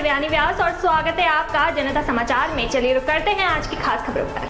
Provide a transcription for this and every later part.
कल्याणी व्यास और स्वागत है आपका जनता समाचार में। चलिए रुक करते हैं आज की खास खबरों पर।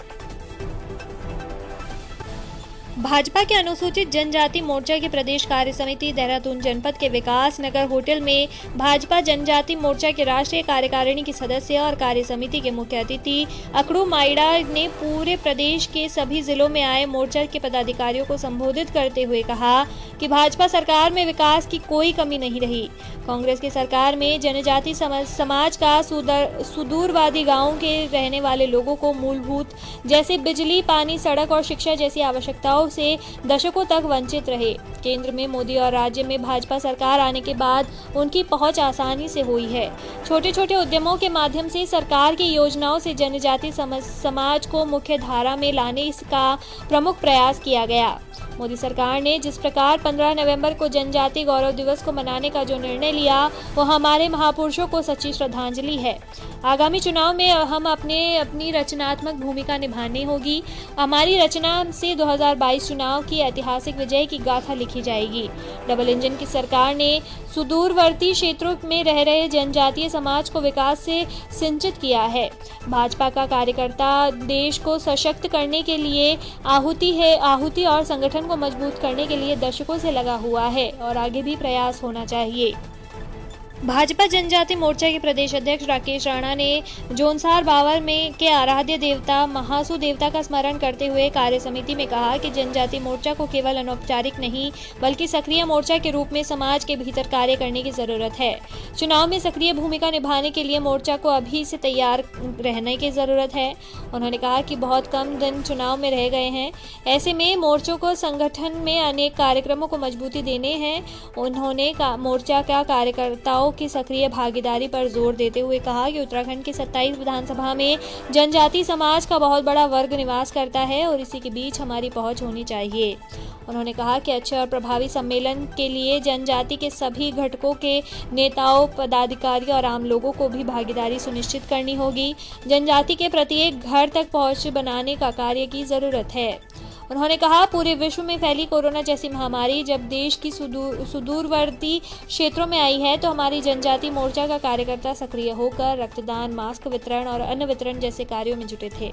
भाजपा के अनुसूचित जनजाति मोर्चा की प्रदेश कार्य समिति देहरादून जनपद के विकास नगर होटल में भाजपा जनजाति मोर्चा के राष्ट्रीय कार्यकारिणी की सदस्य और कार्य समिति के मुख्य अतिथि अकड़ू माइड़ा ने पूरे प्रदेश के सभी जिलों में आए मोर्चा के पदाधिकारियों को संबोधित करते हुए कहा कि भाजपा सरकार में विकास की कोई कमी नहीं रही। कांग्रेस की सरकार में जनजाति समाज का सुदूरवादी गांवों के रहने वाले लोगों को मूलभूत जैसे बिजली, पानी, सड़क और शिक्षा जैसी आवश्यकताओं से दशकों तक वंचित रहे। केंद्र में मोदी और राज्य में भाजपा सरकार आने के बाद उनकी पहुंच आसानी से हुई है। छोटे छोटे उद्यमों के माध्यम से सरकार की योजनाओं से जनजाति समाज को मुख्य धारा में लाने का प्रमुख प्रयास किया गया। मोदी सरकार ने जिस प्रकार 15 नवंबर को जनजाति गौरव दिवस को मनाने का जो निर्णय लिया, वो हमारे महापुरुषों को सच्ची श्रद्धांजलि है। आगामी चुनाव में हम अपनी रचनात्मक भूमिका निभानी होगी। हमारी रचना से 2022 चुनाव की ऐतिहासिक विजय की गाथा लिखी जाएगी। डबल इंजन की सरकार ने सुदूरवर्ती क्षेत्रों में रह रहे जनजातीय समाज को विकास से सिंचित किया है। भाजपा का कार्यकर्ता देश को सशक्त करने के लिए आहुति और संगठन को मजबूत करने के लिए दशकों से लगा हुआ है और आगे भी प्रयास होना चाहिए। भाजपा जनजाति मोर्चा के प्रदेश अध्यक्ष राकेश राणा ने जोनसार बावर में के आराध्य देवता महासू देवता का स्मरण करते हुए कार्य समिति में कहा कि जनजाति मोर्चा को केवल अनौपचारिक नहीं बल्कि सक्रिय मोर्चा के रूप में समाज के भीतर कार्य करने की जरूरत है। चुनाव में सक्रिय भूमिका निभाने के लिए मोर्चा को अभी से तैयार रहने की जरूरत है। उन्होंने कहा कि बहुत कम दिन चुनाव में रह गए हैं, ऐसे में मोर्चों को संगठन में अनेक कार्यक्रमों को मजबूती देने हैं। उन्होंने मोर्चा का कार्यकर्ताओं की सक्रिय भागीदारी पर जोर देते हुए कहा कि उत्तराखंड की 27 विधानसभा में जनजाति समाज का बहुत बड़ा वर्ग निवास करता है और इसी के बीच हमारी पहुंच होनी चाहिए। उन्होंने कहा कि अच्छे और प्रभावी सम्मेलन के लिए जनजाति के सभी घटकों के नेताओं, पदाधिकारी और आम लोगों को भी भागीदारी सुनिश्चित करनी होगी। जनजाति के प्रत्येक घर तक पहुंच बनाने का कार्य की जरूरत है। उन्होंने कहा पूरे विश्व में फैली कोरोना जैसी महामारी जब देश की सुदूरवर्ती क्षेत्रों में आई है तो हमारी जनजाति मोर्चा का कार्यकर्ता सक्रिय होकर रक्तदान, मास्क वितरण और अन्न वितरण जैसे कार्यों में जुटे थे,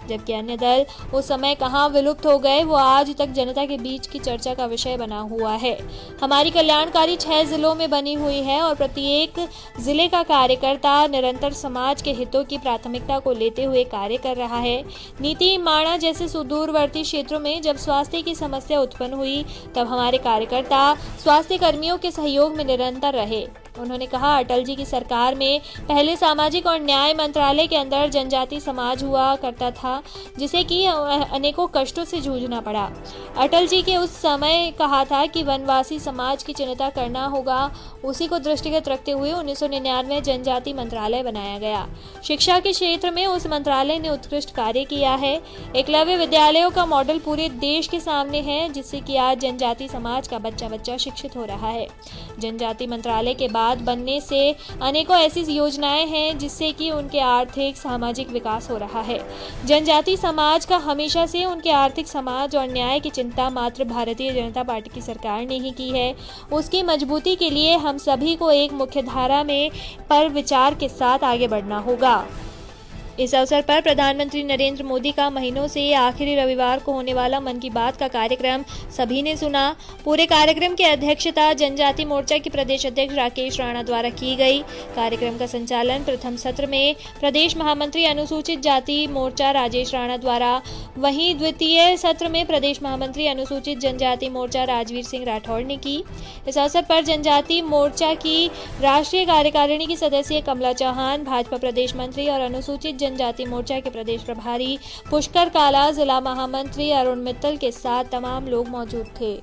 जबकि अन्य दल उस समय कहां विलुप्त हो गए वो आज तक जनता के बीच की चर्चा का विषय बना हुआ है। हमारी कल्याणकारी 6 जिलों में बनी हुई है और प्रत्येक जिले का कार्यकर्ता निरंतर समाज के हितों की प्राथमिकता को लेते हुए कार्य कर रहा है। नीति माणा जैसे सुदूरवर्ती क्षेत्रों में जब स्वास्थ्य की समस्या उत्पन्न हुई तब हमारे कार्यकर्ता स्वास्थ्य कर्मियों के सहयोग में निरंतर रहे। उन्होंने कहा अटल जी की सरकार में पहले सामाजिक और न्याय मंत्रालय के अंदर जनजाति समाज हुआ करता था, जिसे कि अनेकों कष्टों से जूझना पड़ा। अटल जी के उस समय कहा था कि वनवासी समाज की चिंता करना होगा। उसी को दृष्टिगत रखते हुए 1999 जनजाति मंत्रालय बनाया गया। शिक्षा के क्षेत्र में उस मंत्रालय ने उत्कृष्ट कार्य किया है। एकलव्य विद्यालयों का मॉडल पूरे देश के सामने है, जिससे कि आज जनजाति समाज का बच्चा शिक्षित हो रहा है। जनजाति मंत्रालय के बाद बनने से अनेकों ऐसी योजनाएं हैं जिससे कि उनके आर्थिक सामाजिक विकास हो रहा है। जनजाति समाज का हमेशा से उनके आर्थिक समाज और न्याय की चिंता मात्र भारतीय जनता पार्टी की सरकार ने ही की है। उसकी मजबूती के लिए हम सभी को एक मुख्य धारा में पर विचार के साथ आगे बढ़ना होगा। इस अवसर पर प्रधानमंत्री नरेंद्र मोदी का महीनों से आखिरी रविवार को होने वाला मन की बात का कार्यक्रम सभी ने सुना। पूरे कार्यक्रम की अध्यक्षता जनजाति मोर्चा के प्रदेश अध्यक्ष राकेश राणा द्वारा की गई। कार्यक्रम का संचालन प्रथम सत्र में प्रदेश महामंत्री अनुसूचित जाति मोर्चा राजेश राणा द्वारा, वहीं द्वितीय सत्र में प्रदेश महामंत्री अनुसूचित जनजाति मोर्चा राजवीर सिंह राठौड़ ने की। इस अवसर पर जनजाति मोर्चा की राष्ट्रीय कार्यकारिणी की सदस्य कमला चौहान, भाजपा प्रदेश मंत्री और अनुसूचित जनजाति मोर्चा के प्रदेश प्रभारी पुष्कर काला, जिला महामंत्री अरुण मित्तल के साथ तमाम लोग मौजूद थे।